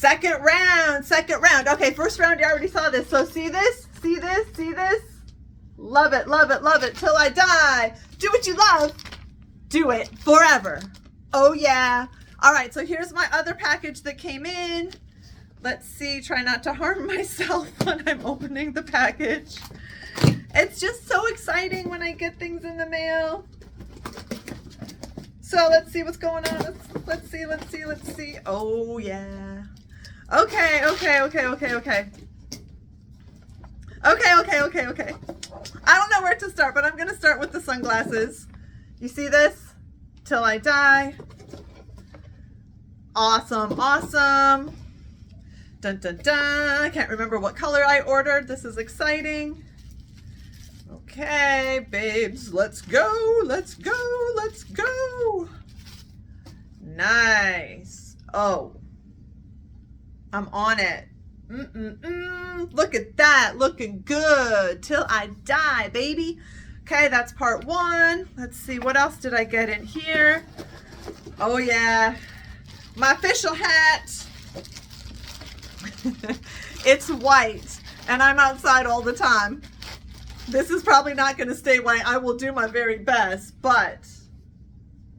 Second round, second round. Okay, first round, you already saw this. So see this? See this? See this? Love it, love it, love it till I die. Do what you love. Do it forever. Oh yeah. All right, so here's my other package that came in. Let's see, try not to harm myself when I'm opening the package. It's just so exciting when I get things in the mail. So let's see what's going on. Let's see, let's see, let's see. Oh yeah. Okay, okay, okay, okay, okay. Okay, okay, okay, okay. I don't know where to start, but I'm gonna start with the sunglasses. You see this? Till I die. Awesome, awesome. Dun, dun, dun. I can't remember what color I ordered. This is exciting. Okay, babes, let's go, let's go, let's go. Nice. Oh, I'm on it. Look at that, looking good till I die, baby. Okay, that's part one. Let's see, what else did I get in here? Oh yeah, my official hat. It's white and I'm outside all the time. This is probably not going to stay white. I will do my very best, but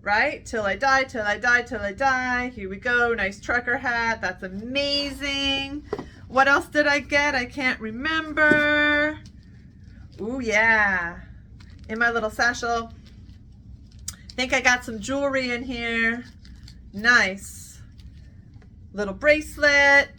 right, till I die, till I die, till I die. Here we go. Nice trucker hat. That's amazing. What else did I get? I can't remember. Ooh, yeah. In my little satchel. Think I got some jewelry in here. Nice. Little bracelet.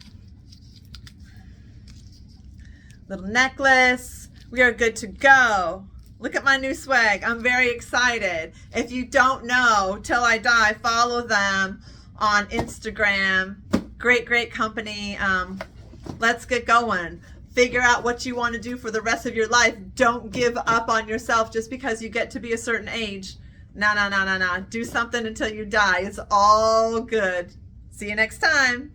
Little necklace. We are good to go. Look at my new swag. I'm very excited. If you don't know, Till I Die, follow them on Instagram. Great, great company. Let's get going. Figure out what you want to do for the rest of your life. Don't give up on yourself just because you get to be a certain age. No, no, no, no, no. Do something until you die. It's all good. See you next time.